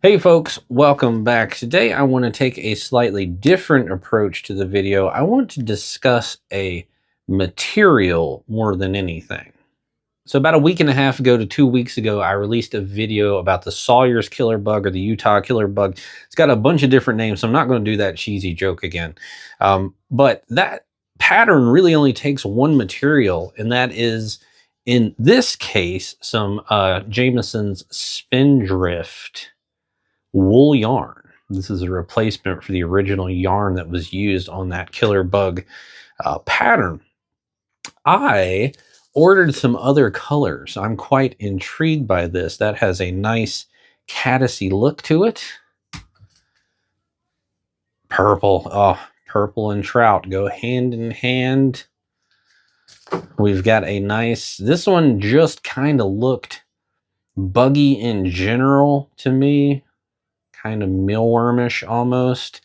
Hey folks, welcome back. Today I want to take a slightly different approach to the video. I want to discuss a material more than anything. So about a week and a half ago to 2 weeks ago, I released a video about the Sawyer's killer bug or the Utah killer bug. It's got a bunch of different names, so I'm not going to do that cheesy joke again. But that pattern really only takes one material, and that is, in this case, some Jamison's Spindrift wool yarn. This is a replacement for the original yarn that was used on that killer bug pattern. I ordered some other colors. I'm quite intrigued by this. That has a nice caddisy look to it. Purple. Oh, purple and trout go hand in hand. We've got a nice, this one just kind of looked buggy in general to me. Kind of mealwormish almost.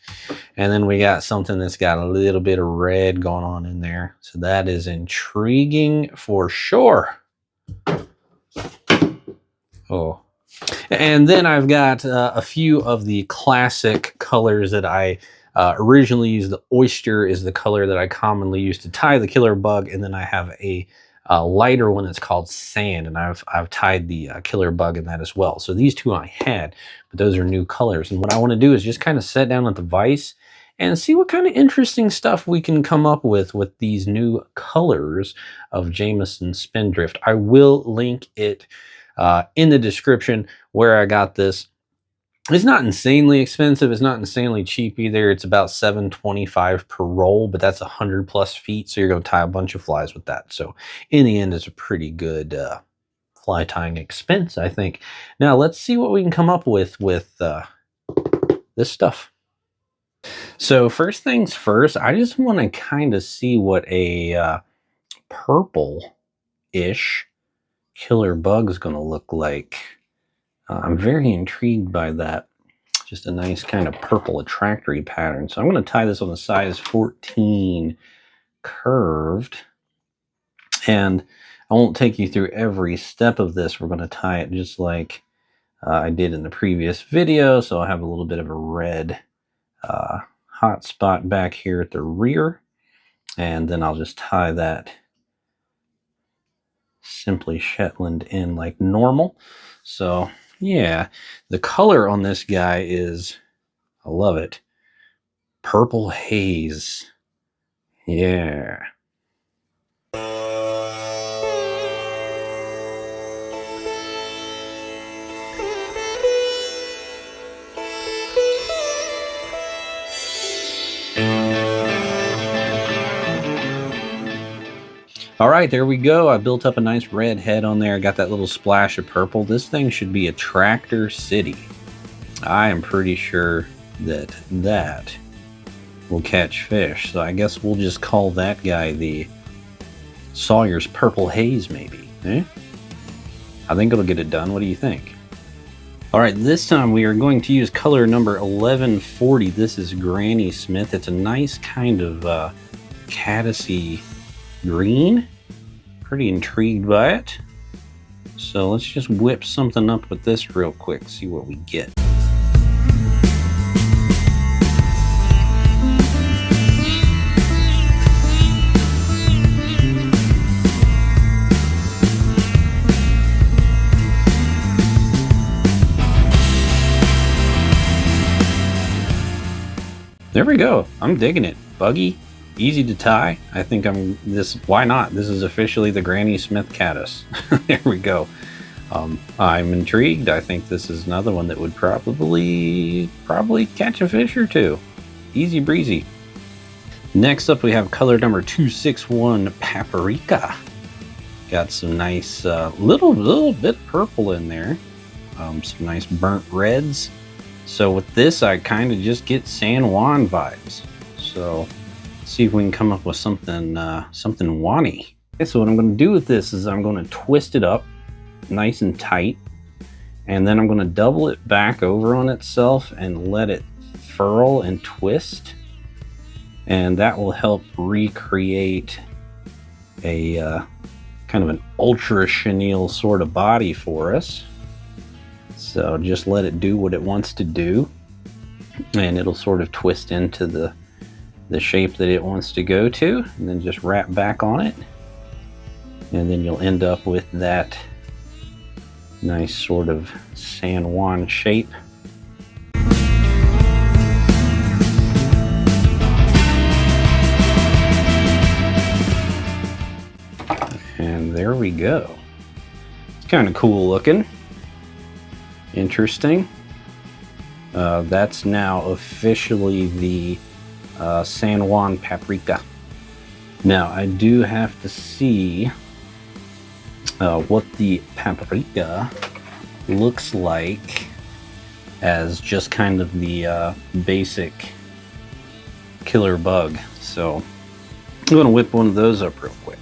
And then we got something that's got a little bit of red going on in there. So that is intriguing for sure. Oh. And then I've got a few of the classic colors that I originally used. The oyster is the color that I commonly use to tie the killer bug. And then I have a lighter one that's called sand, and I've tied the killer bug in that as well. So these two I had, but those are new colors. And what I want to do is just kind of sit down at the vise and see what kind of interesting stuff we can come up with these new colors of Jameson Spindrift. I will link it in the description where I got this. It's not insanely expensive. It's not insanely cheap either. It's about $7.25 per roll, but that's 100+ feet. So you're going to tie a bunch of flies with that. So in the end, it's a pretty good fly tying expense, I think. Now let's see what we can come up with this stuff. So first things first, I just want to kind of see what a purple-ish killer bug is going to look like. I'm very intrigued by that. Just a nice kind of purple attractory pattern. So I'm going to tie this on a size 14 curved. And I won't take you through every step of this. We're going to tie it just like I did in the previous video. So I'll have a little bit of a red hot spot back here at the rear. And then I'll just tie that simply Shetland in like normal. So yeah, the color on this guy is, I love it, purple haze. Yeah. All right, there we go. I built up a nice red head on there. I got that little splash of purple. This thing should be a tractor city. I am pretty sure that will catch fish. So I guess we'll just call that guy the Sawyer's Purple Haze, maybe. Eh? I think it'll get it done. What do you think? All right, this time we are going to use color number 1140. This is Granny Smith. It's a nice kind of caddisy green. Pretty intrigued by it. So let's just whip something up with this real quick, see what we get. There we go. I'm digging it. Buggy. Easy to tie. I think why not? This is officially the Granny Smith caddis. There we go. I'm intrigued. I think this is another one that would probably catch a fish or two. Easy breezy. Next up we have color number 261, Paprika. Got some nice little bit purple in there. Some nice burnt reds. So with this I kind of just get San Juan vibes. So see if we can come up with something wanny. Okay, so what I'm going to do with this is I'm going to twist it up nice and tight, and then I'm going to double it back over on itself and let it furl and twist, and that will help recreate a kind of an ultra chenille sort of body for us. So just let it do what it wants to do, and it'll sort of twist into the shape that it wants to go to, and then just wrap back on it, and then you'll end up with that nice sort of San Juan shape. And there we go. It's kind of cool looking. Interesting. That's now officially the San Juan paprika. Now I do have to see what the paprika looks like as just kind of the basic killer bug. So I'm going to whip one of those up real quick.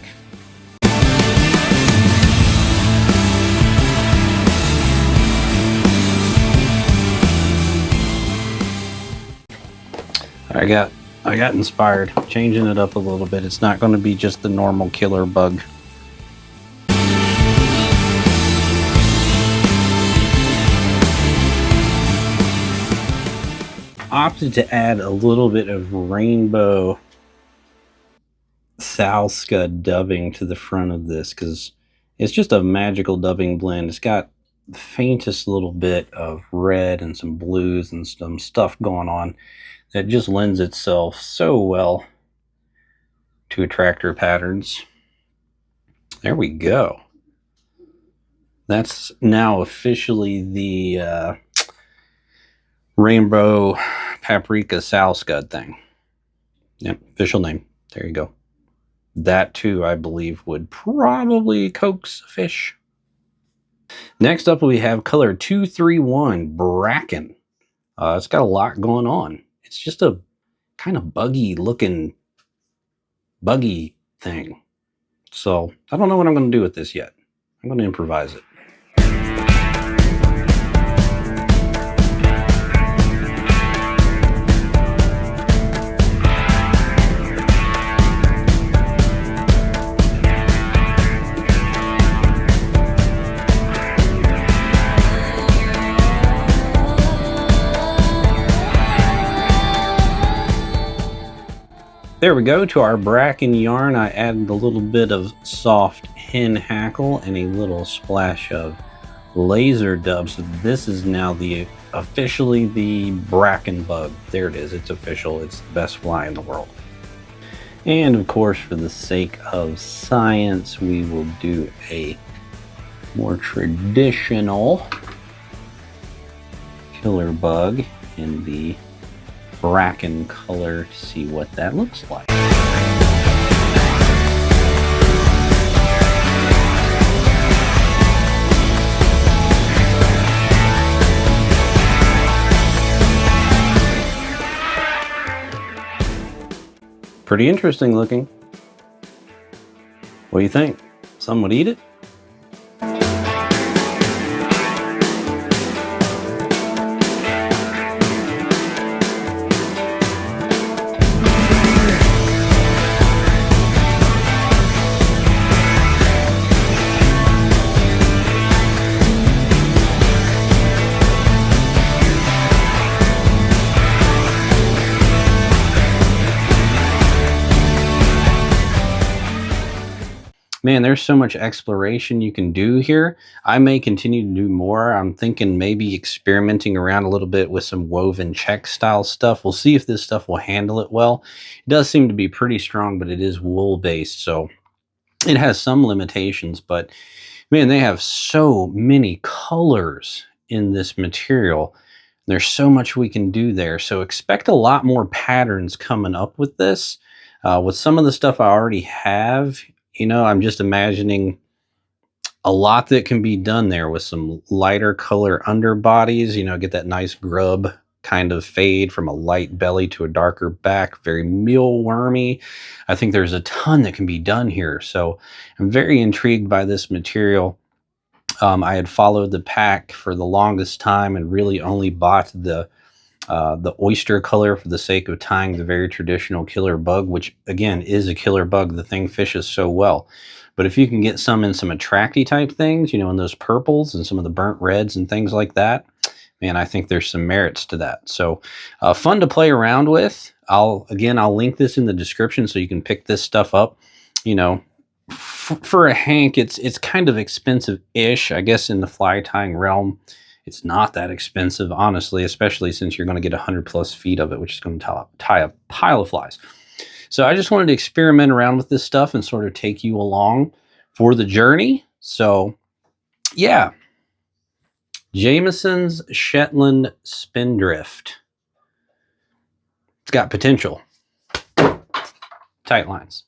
I got inspired, changing it up a little bit. It's not going to be just the normal killer bug. Opted to add a little bit of rainbow sow scud dubbing to the front of this because it's just a magical dubbing blend. It's got the faintest little bit of red and some blues and some stuff going on that just lends itself so well to attractor patterns. There we go. That's now officially the rainbow paprika sow scud thing. Yep, official name. There you go. That too, I believe, would probably coax a fish. Next up, we have color 231, bracken. It's got a lot going on. It's just a kind of buggy looking buggy thing. So I don't know what I'm going to do with this yet. I'm going to improvise it. There we go. To our bracken yarn, I added a little bit of soft hen hackle and a little splash of laser dub. So this is now officially the bracken bug. There it is. It's official. It's the best fly in the world. And of course, for the sake of science, we will do a more traditional killer bug in the bracken color to see what that looks like. Pretty interesting looking. What do you think? Some would eat it? Man, there's so much exploration you can do here. I may continue to do more. I'm thinking maybe experimenting around a little bit with some woven check style stuff. We'll see if this stuff will handle it well. It does seem to be pretty strong, but it is wool based, so it has some limitations. But man, they have so many colors in this material. There's so much we can do there. So expect a lot more patterns coming up with this. With some of the stuff I already have, you know, I'm just imagining a lot that can be done there with some lighter color underbodies, you know, get that nice grub kind of fade from a light belly to a darker back, very mealwormy. I think there's a ton that can be done here. So I'm very intrigued by this material. I had followed the pack for the longest time and really only bought the oyster color for the sake of tying the very traditional killer bug, which again is a killer bug. The thing fishes so well. But if you can get some in some attracty type things, you know, in those purples and some of the burnt reds and things like that, man, I think there's some merits to that. So fun to play around with. I'll link this in the description so you can pick this stuff up. You know, for a hank, it's kind of expensive-ish, I guess, in the fly tying realm. It's not that expensive, honestly, especially since you're going to get 100 plus feet of it, which is going to tie a pile of flies. So I just wanted to experiment around with this stuff and sort of take you along for the journey. So yeah, Jameson's Shetland Spindrift. It's got potential. Tight lines.